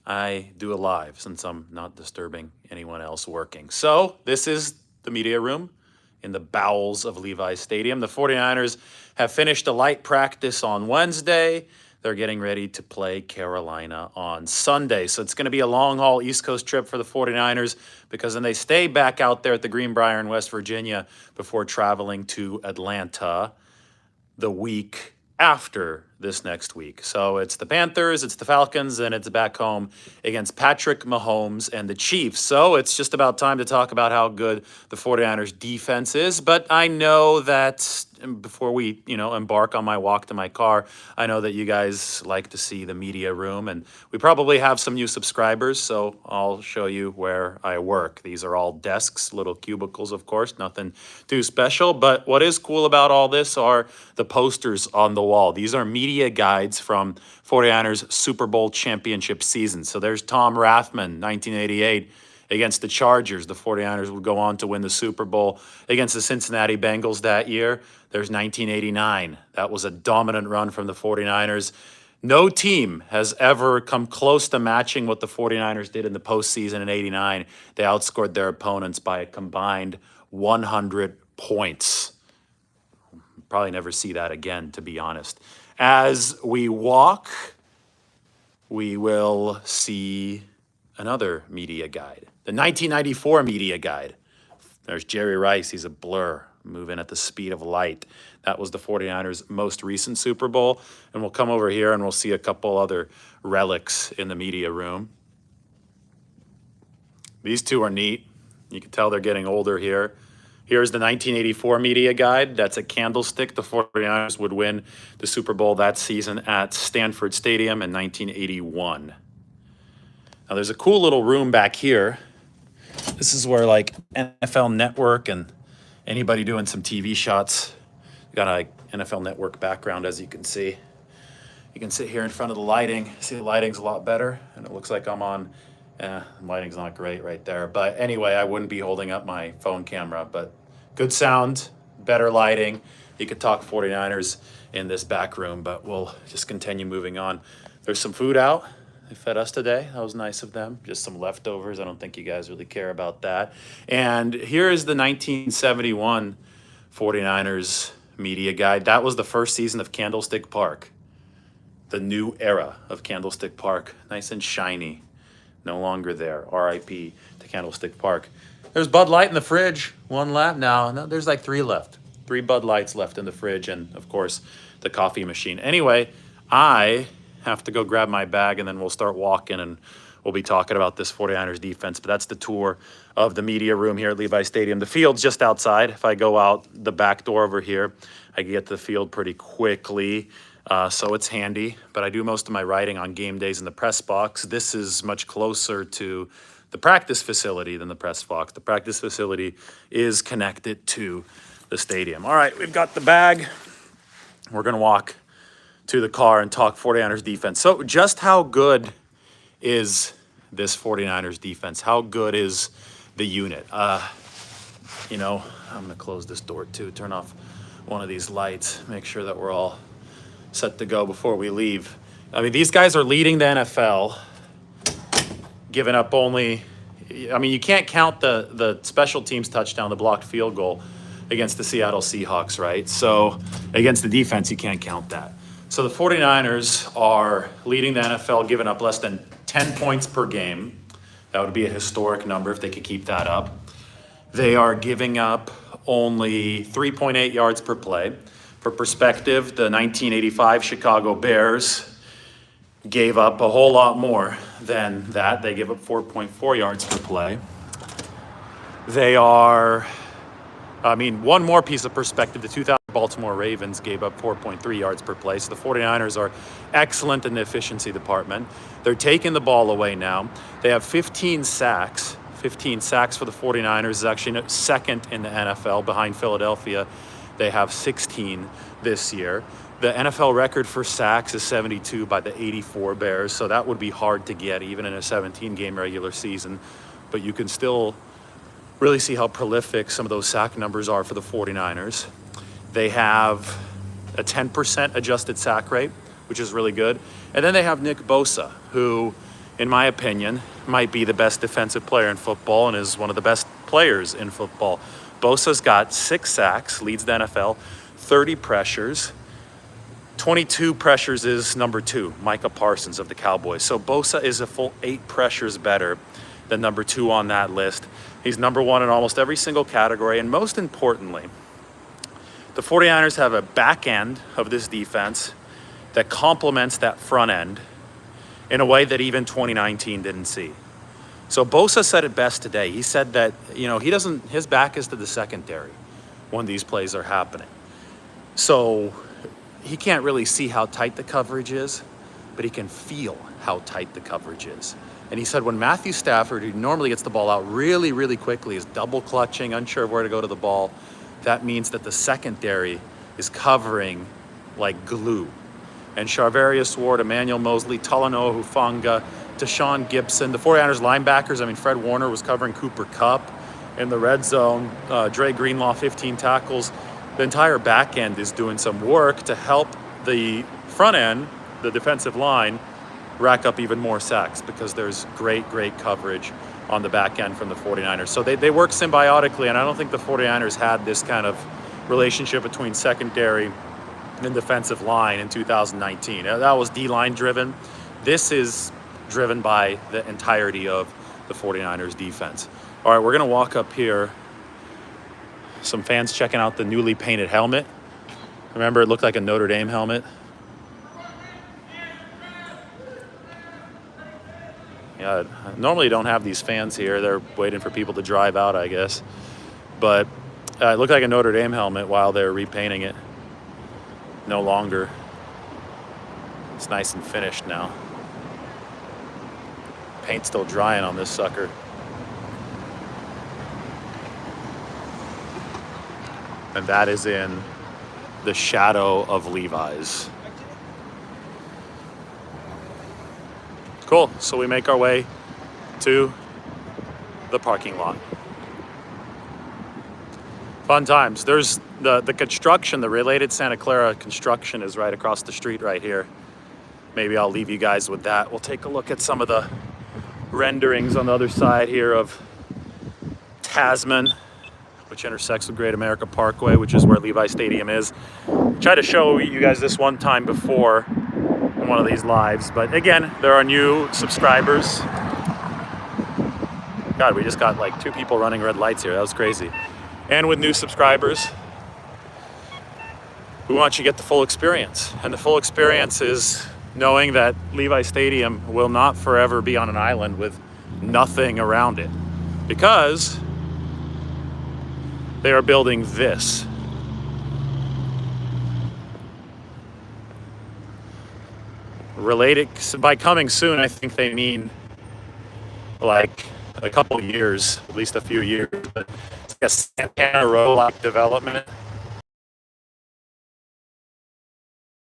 I do it live since I'm not disturbing anyone else working. So this is the media room in the bowels of Levi's Stadium. The 49ers have finished a light practice on Wednesday. They're getting ready to play Carolina on Sunday. So it's going to be a long haul East Coast trip for the 49ers because then they stay back out there at the Greenbrier in West Virginia before traveling to Atlanta the week after this next week. So it's the Panthers, it's the Falcons, and it's back home against Patrick Mahomes and the Chiefs. So it's just about time to talk about how good the 49ers defense is. But I know that before we, embark on my walk to my car, I know that you guys like to see the media room, and we probably have some new subscribers, so I'll show you where I work. These are all desks, little cubicles, of course, nothing too special. But what is cool about all this are the posters on the wall. These are media guides from 49ers Super Bowl championship season. So there's Tom Rathman, 1988. Against the Chargers. The 49ers would go on to win the Super Bowl against the Cincinnati Bengals that year. There's 1989. That was a dominant run from the 49ers. No team has ever come close to matching what the 49ers did in the postseason in 89. They outscored their opponents by a combined 100 points. Probably never see that again, to be honest. As we walk, we will see another media guide. The 1994 media guide. There's Jerry Rice. He's a blur, moving at the speed of light. That was the 49ers' most recent Super Bowl. And we'll come over here and we'll see a couple other relics in the media room. These two are neat. You can tell they're getting older here. Here's the 1984 media guide. That's a candlestick. The 49ers would win the Super Bowl that season at Stanford Stadium in 1981. Now, there's a cool little room back here. This is where, like, NFL Network and anybody doing some TV shots got a NFL Network background, as you can see. You can sit here in front of the lighting. See, the lighting's a lot better, and it looks like I'm on. The lighting's not great right there. But anyway, I wouldn't be holding up my phone camera. But good sound, better lighting. You could talk 49ers in this back room, but we'll just continue moving on. There's some food out. They fed us today. That was nice of them. Just some leftovers. I don't think you guys really care about that. And here is the 1971 49ers media guide. That was the first season of Candlestick Park. The new era of Candlestick Park. Nice and shiny. No longer there. RIP to Candlestick Park. There's Bud Light in the fridge. One left. No, there's like three left. 3 Bud Lights left in the fridge. And, of course, the coffee machine. Anyway, I have to go grab my bag, and then we'll start walking, and we'll be talking about this 49ers defense. But that's the tour of the media room here at Levi's Stadium. The field's just outside. If I go out the back door over here, I can get to the field pretty quickly, so it's handy. But I do most of my writing on game days in the press box. This is much closer to the practice facility than the press box. The practice facility is connected to the stadium. All right, we've got the bag. We're going to walk to the car and talk 49ers defense. So just how good is this 49ers defense? How good is the unit? I'm going to close this door too, turn off one of these lights, make sure that we're all set to go before we leave. I mean, these guys are leading the NFL, giving up only, you can't count the special teams touchdown, the blocked field goal against the Seattle Seahawks, right? So against the defense, you can't count that. So the 49ers are leading the NFL, giving up less than 10 points per game. That would be a historic number if they could keep that up. They are giving up only 3.8 yards per play. For perspective, the 1985 Chicago Bears gave up a whole lot more than that. They gave up 4.4 yards per play. They are, one more piece of perspective, the 2000 Baltimore Ravens gave up 4.3 yards per play. So the 49ers are excellent in the efficiency department. They're taking the ball away now. They have 15 sacks. 15 sacks for the 49ers is actually second in the NFL behind Philadelphia. They have 16 this year. The NFL record for sacks is 72 by the 84 Bears. So that would be hard to get even in a 17-game regular season. But you can still really see how prolific some of those sack numbers are for the 49ers. They have a 10% adjusted sack rate, which is really good. And then they have Nick Bosa, who in my opinion, might be the best defensive player in football and is one of the best players in football. Bosa's got 6 sacks, leads the NFL, 30 pressures. 22 pressures is number 2, Micah Parsons of the Cowboys. So Bosa is a full 8 pressures better than number 2 on that list. He's number 1 in almost every single category. And most importantly, the 49ers have a back end of this defense that complements that front end in a way that even 2019 didn't see. So Bosa said it best today. He said that, his back is to the secondary when these plays are happening. So he can't really see how tight the coverage is, but he can feel how tight the coverage is. And he said when Matthew Stafford, who normally gets the ball out really, really quickly, is double clutching, unsure of where to go to the ball, that means that the secondary is covering like glue. And Charvarius Ward, Emmanuel Mosley, Talanoa Hufanga, Deshaun Gibson, the 49ers linebackers, Fred Warner was covering Cooper Kupp in the red zone, Dre Greenlaw, 15 tackles. The entire back end is doing some work to help the front end, the defensive line, rack up even more sacks because there's great coverage on the back end from the 49ers. So they work symbiotically, and I don't think the 49ers had this kind of relationship between secondary and defensive line in 2019. That was D-line driven. This is driven by the entirety of the 49ers defense. All right, we're going to walk up here. Some fans checking out the newly painted helmet. Remember, it looked like a Notre Dame helmet. Yeah, normally don't have these fans here. They're waiting for people to drive out, I guess. But it looked like a Notre Dame helmet while they're repainting it. No longer. It's nice and finished now. Paint's still drying on this sucker. And that is in the shadow of Levi's. Cool, so we make our way to the parking lot. Fun times. There's the construction, the related Santa Clara construction is right across the street right here. Maybe I'll leave you guys with that. We'll take a look at some of the renderings on the other side here of Tasman, which intersects with Great America Parkway, which is where Levi Stadium is. Tried to show you guys this one time before in one of these lives, but again, there are new subscribers. God, we just got like 2 people running red lights here. That was crazy. And with new subscribers, we want you to get the full experience. And the full experience is knowing that Levi Stadium will not forever be on an island with nothing around it, because they are building this. Related, by coming soon, I think they mean like a couple years, at least a few years. But it's like a Santana Row like development